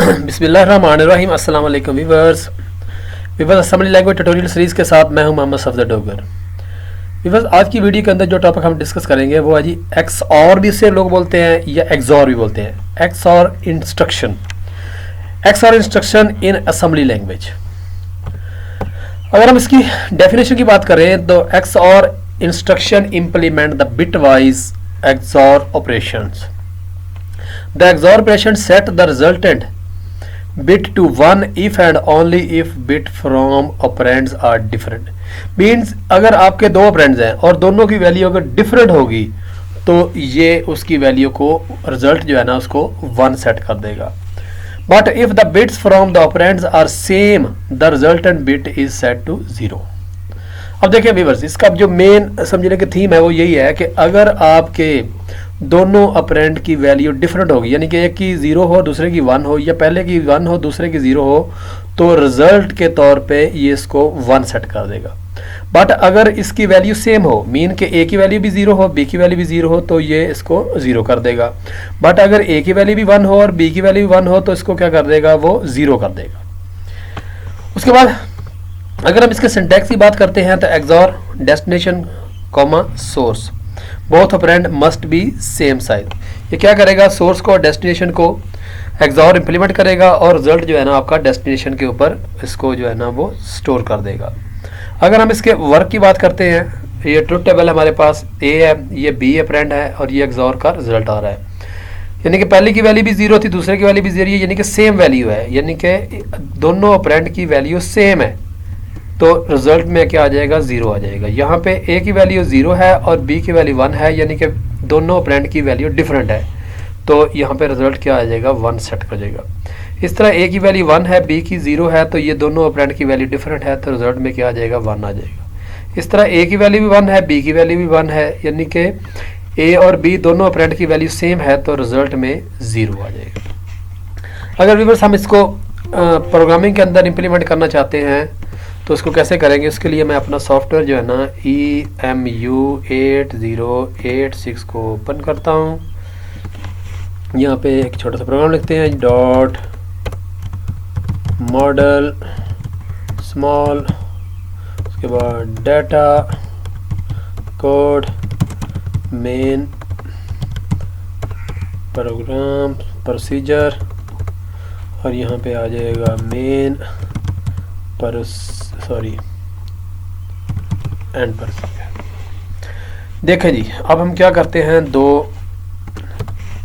बिस्मिल्लाहिर्रहमानिर्रहीम। अस्सलाम वालेकुम viewers. Assembly language tutorial series के साथ मैं हूं मोहम्मद सफदर डोगर। व्यूअर्स, आज की वीडियो के अंदर जो टॉपिक हम डिस्कस करेंगे वो है जी एक्स और भी इसे लोग बोलते हैं या एक्सॉर भी बोलते हैं। एक्स और इंस्ट्रक्शन इन असेंबली लैंग्वेज। अगर हम इसकी डेफिनेशन की बात करें तो एक्स और instruction implement the bit wise XOR operations. The XOR operation set the resultant bit to 1 if and only if bit from operands are different. Means अगर आपके दो ऑपरेंड्स हैं और दोनों की वैल्यू अगर डिफरेंट होगी तो ये उसकी वैल्यू को रिजल्ट जो है ना उसको 1 सेट कर देगा। But if the bits from the operands are same the resultant bit is set to 0। अब देखिए व्यूअर्स, इसका जो मेन समझने की थीम है वो यही है कि अगर आपके दोनों ऑपरेंड की वैल्यू डिफरेंट होगी, यानी कि एक की 0 हो दूसरे की 1 हो या पहले की 1 हो दूसरे की 0 हो, तो रिजल्ट के तौर पे ये इसको 1 सेट कर देगा। बट अगर इसकी वैल्यू सेम हो, मीन कि ए की वैल्यू भी 0 हो बी की वैल्यू भी 0 हो, तो ये इसको 0 कर देगा। बट अगर ए की वैल्यू भी 1 हो और बी की वैल्यू भी 1 हो तो इसको क्या कर देगा, वो 0 कर देगा। उसके बाद अगर हम इसके सिंटैक्स की बात करते हैं तो XOR destination comma source both operand must be same size. ये क्या करेगा, सोर्स को और डेस्टिनेशन को एक्सॉर इंप्लीमेंट करेगा और रिजल्ट जो है ना आपका डेस्टिनेशन के ऊपर इसको जो है ना वो स्टोर कर देगा। अगर हम इसके वर्क की बात करते हैं, ये ट्रुथ टेबल हमारे पास ए है, ये बी ऑपरेंड है और ये एक्सॉर का रिजल्ट आ रहा है। यानी कि पहले की वैल्यू भी 0 थी दूसरे की वैल्यू भी 0 है, यानी कि सेम वैल्यू है, यानी कि दोनों ऑपरेंड की वैल्यू सेम है, तो रिजल्ट में क्या आ जाएगा, 0 आ जाएगा। यहाँ पे ए की वैल्यू 0 है और बी की वैल्यू 1 है, यानी कि दोनों ऑपरेंड की वैल्यू डिफरेंट है, तो यहाँ पे रिजल्ट क्या आ जाएगा, 1 सेट कर जाएगा। इस तरह ए की वैल्यू 1 है बी की 0 है, तो ये दोनों ऑपरेंड की वैल्यू डिफरेंट है, तो रिजल्ट में क्या आ जाएगा, 1 आ जाएगा। इस तरह ए की वैल्यू भी 1 है बी की वैल्यू भी 1 है, यानी कि ए और बी दोनों ऑपरेंड की वैल्यू सेम है, तो रिजल्ट में 0 आ जाएगा। अगर व्यूअर्स हम इसको प्रोग्रामिंग के अंदर इम्प्लीमेंट करना चाहते हैं तो इसको कैसे करेंगे, इसके लिए मैं अपना सॉफ्टवेयर जो है ना EMU8086 को ओपन करता हूँ। यहाँ पे एक छोटा सा प्रोग्राम लिखते हैं, डॉट मॉडल स्मॉल, उसके बाद data code main program procedure और यहाँ पे आ जाएगा मेन एंड प्रोसीजर। देखें जी, अब हम क्या करते हैं, दो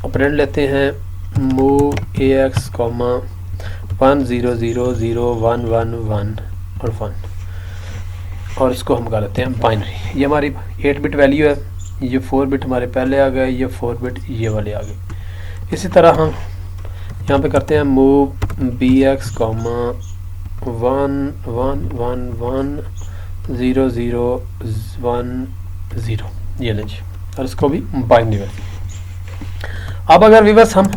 ऑपरेंड लेते हैं, मूव AX 1 0 0 0 1 1 1 और 1 और इसको हम कर लेते हैं बाइनरी। ये हमारी 8 बिट वैल्यू है, ये 4 बिट हमारे पहले आ गए, ये 4 बिट ये वाले आ गए। इसी तरह हम यहाँ पे करते हैं मूव BX 1 1 1 1 0 0 1 0, ये लें जी, और इसको भी बाइनरी वैल्यू। अब अगर व्यूअर्स हम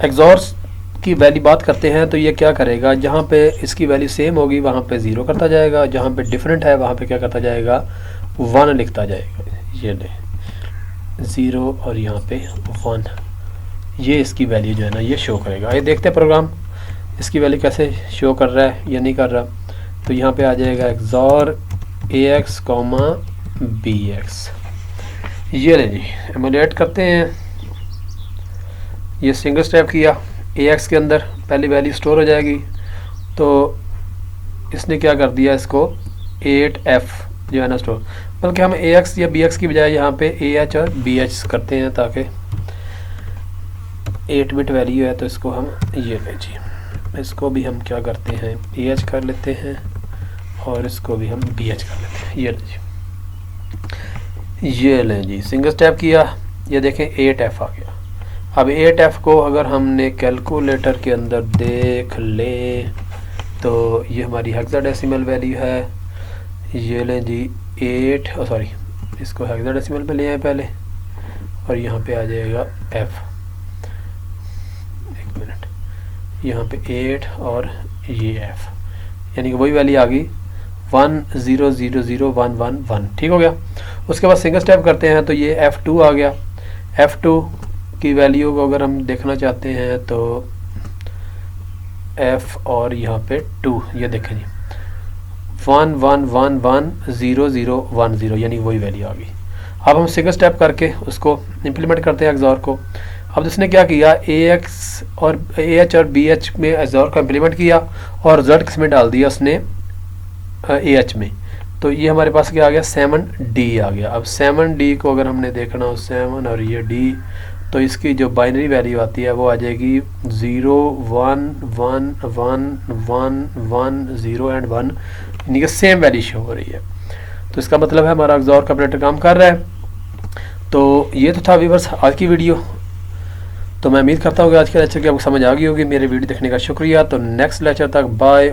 एक्सॉर्स की वैल्यू बात करते हैं तो ये क्या करेगा, जहाँ पे इसकी वैल्यू सेम होगी वहाँ पे 0 करता जाएगा, जहाँ पे डिफरेंट है वहाँ पे क्या करता जाएगा, 1 लिखता जाएगा। ये ले 0 और यहाँ पे 1, ये इसकी वैल्यू जो है ना ये शो करेगा। ये देखते हैं प्रोग्राम इसकी वैल्यू कैसे शो कर रहा है या नहीं कर रहा। तो यहाँ पे आ जाएगा एक्सॉर AX BX। ये ले जी, एमुलेट करते हैं। ये सिंगल स्टेप किया, AX के अंदर पहली वैल्यू स्टोर हो जाएगी, तो इसने क्या कर दिया, इसको 8F जो है ना स्टोर, बल्कि हम AX या BX की बजाय यहाँ पे AH और BH करते हैं, ताकि 8 बिट वैल्यू है तो इसको हम ये ले जी, इसको भी हम क्या करते हैं AH कर लेते हैं और इसको भी हम BH कर लेते हैं। ये लें जी, सिंगल स्टेप किया, ये देखें 8F आ गया। अब 8F को अगर हमने कैलकुलेटर के अंदर देख लें तो ये हमारी हेक्साडेसिमल वैल्यू है। ये लें जी 8 इसको हेक्साडेसिमल पे ले आए पहले और यहाँ पे आ जाएगा F, एक मिनट, यहाँ पे 8 और ये F, यानी कि वही वैल्यू आ गई 1 0 0 0 1 1 1। ठीक हो गया। उसके बाद सिंगल स्टेप करते हैं तो ये F2 आ गया। F2 की वैल्यू को अगर हम देखना चाहते हैं तो एफ और यहाँ पे 2, ये देखें जी 1 1 1 1 0 0 1 0, यानी वही वैल्यू आ गई। अब हम सिंगल स्टेप करके उसको इम्प्लीमेंट करते हैं एक्सॉर को। अब इसने क्या किया, AX और AH और BH में एक्सॉर को इम्प्लीमेंट किया और रिजल्ट किस में डाल दिया उसने, AH में। तो ये हमारे पास क्या आ गया, 7D आ गया। अब 7D को अगर हमने देखना हो 7 और ये D, तो इसकी जो बाइनरी वैल्यू आती है वो आ जाएगी 0 1 1 1 1 1 0 एंड 1, यानी कि सेम वैल्यू शो हो रही है। तो इसका मतलब है हमारा एक्सॉर का ऑपरेटर काम कर रहा है। तो ये तो था व्यूअर्स आज की वीडियो। तो मैं उम्मीद करता हूँ कि आज के लेक्चर की आपको समझ आ गई होगी। मेरे वीडियो देखने का शुक्रिया। तो नेक्स्ट लेक्चर तक बाय।